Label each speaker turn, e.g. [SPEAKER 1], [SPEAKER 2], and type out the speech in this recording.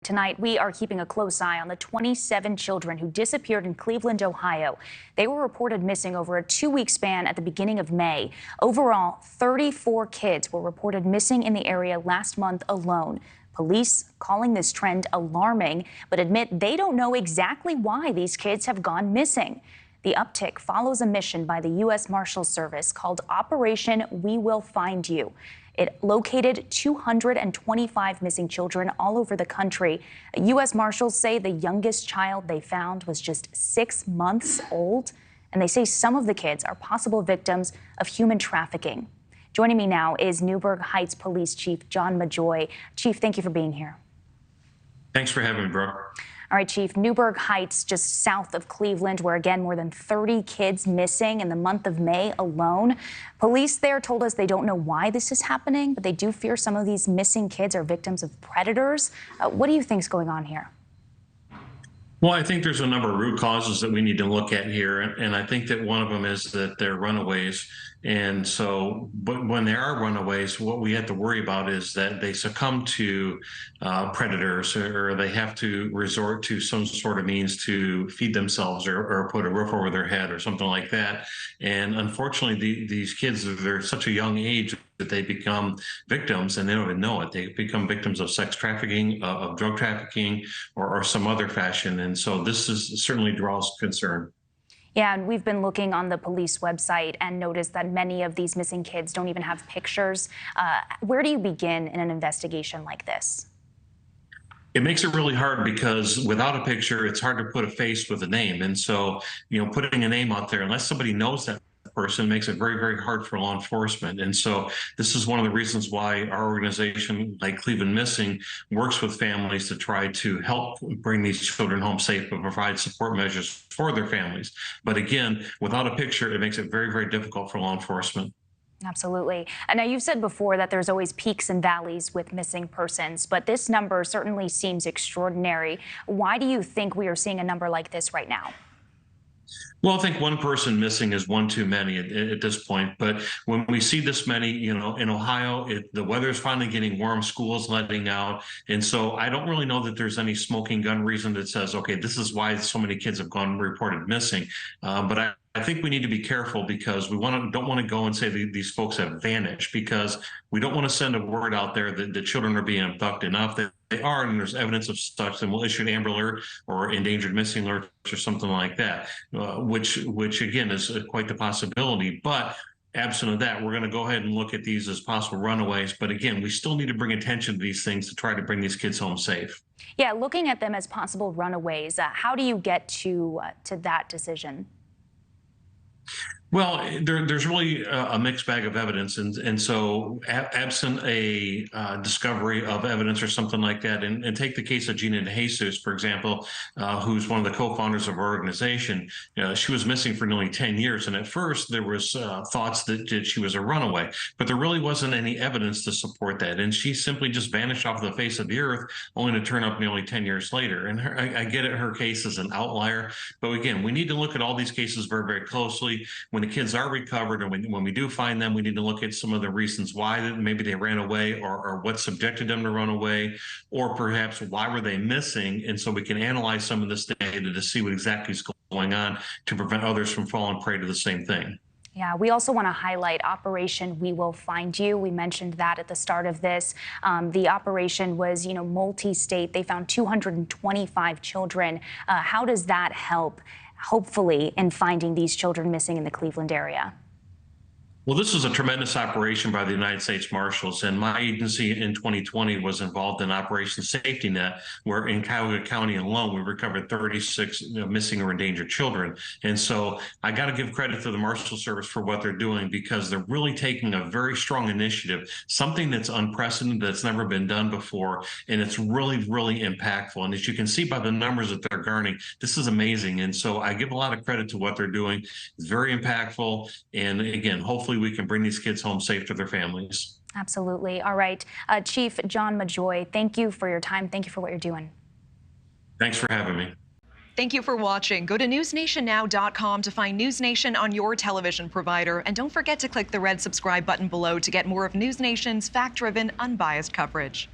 [SPEAKER 1] Tonight, we are keeping a close eye on the 27 children who disappeared in Cleveland, Ohio. They were reported missing over a 2-week span at the beginning of May. Overall, 34 kids were reported missing in the area last month alone. Police calling this trend alarming, but admit they don't know exactly why these kids have gone missing. The uptick follows a mission by the U.S. Marshals Service called Operation We Will Find You. It located 225 missing children all over the country. U.S. Marshals say the youngest child they found was just 6 months old, and they say some of the kids are possible victims of human trafficking. Joining me now is Newburgh Heights Police Chief John Majoy. Chief, thank you for being here.
[SPEAKER 2] Thanks for having me, Brooke.
[SPEAKER 1] All right, Chief, Newburgh Heights, just south of Cleveland, where, again, more than 30 kids missing in the month of May alone. Police there told us they don't know why this is happening, but they do fear some of these missing kids are victims of predators. What do you think is going on here?
[SPEAKER 2] Well, I think there's a number of root causes that we need to look at here, and I think that one of them is that they're runaways. And so, but when they are runaways, what we have to worry about is that they succumb to predators, or they have to resort to some sort of means to feed themselves, or put a roof over their head or something like that. And unfortunately, these kids, they're such a young age that they become victims and they don't even know it. They become victims of sex trafficking, of drug trafficking, or some other fashion. And so this certainly draws concern.
[SPEAKER 1] Yeah, and we've been looking on the police website and noticed that many of these missing kids don't even have pictures. Where do you begin in an investigation like this?
[SPEAKER 2] It makes it really hard because without a picture, it's hard to put a face with a name. And so, putting a name out there, unless somebody knows that person, makes it very, very hard for law enforcement. And so this is one of the reasons why our organization, like Cleveland Missing, works with families to try to help bring these children home safe and provide support measures for their families. But again, without a picture, it makes it very, very difficult for law enforcement.
[SPEAKER 1] Absolutely. And now, you've said before that there's always peaks and valleys with missing persons, but this number certainly seems extraordinary. Why do you think we are seeing a number like this right now?
[SPEAKER 2] Well, I think one person missing is one too many at this point. But when we see this many, in Ohio, the weather is finally getting warm, school's letting out. And so I don't really know that there's any smoking gun reason that says, okay, this is why so many kids have gone reported missing. But I think we need to be careful, because we don't want to go and say these folks have vanished, because we don't want to send a word out there that the children are being abducted. Now, if they are, and there's evidence of such, then we'll issue an Amber Alert or endangered missing alert or something like that, which again is quite the possibility. But absent of that, we're going to go ahead and look at these as possible runaways. But again, we still need to bring attention to these things to try to bring these kids home safe.
[SPEAKER 1] Yeah, looking at them as possible runaways, how do you get to that decision?
[SPEAKER 2] Well, there's really a mixed bag of evidence, and so absent a discovery of evidence or something like that, and take the case of Gina DeJesus, for example, who's one of the co-founders of our organization. She was missing for nearly 10 years, and at first there was thoughts that she was a runaway, but there really wasn't any evidence to support that, and she simply just vanished off the face of the earth, only to turn up nearly 10 years later. And I get it, her case is an outlier, but again, we need to look at all these cases very, very closely. When the kids are recovered, and when we do find them, we need to look at some of the reasons why maybe they ran away, or what subjected them to run away, or perhaps why were they missing. And so we can analyze some of this data to see what exactly is going on to prevent others from falling prey to the same thing.
[SPEAKER 1] Yeah, we also want to highlight Operation We Will Find You. We mentioned that at the start of this. The operation was, multi-state. They found 225 children. How does that help, hopefully, in finding these children missing in the Cleveland area?
[SPEAKER 2] Well, this was a tremendous operation by the United States Marshals, and my agency in 2020 was involved in Operation Safety Net, where in Cuyahoga County alone, we recovered 36 missing or endangered children. And so I got to give credit to the Marshal Service for what they're doing, because they're really taking a very strong initiative, something that's unprecedented, that's never been done before, and it's really, really impactful. And as you can see by the numbers that they're garnering, this is amazing. And so I give a lot of credit to what they're doing. It's very impactful. And again, hopefully we can bring these kids home safe to their families.
[SPEAKER 1] Absolutely. All right. Chief John Majoy, thank you for your time. Thank you for what you're doing.
[SPEAKER 2] Thanks for having me.
[SPEAKER 3] Thank you for watching. Go to newsnationnow.com to find News Nation on your television provider. And don't forget to click the red subscribe button below to get more of News Nation's fact-driven, unbiased coverage.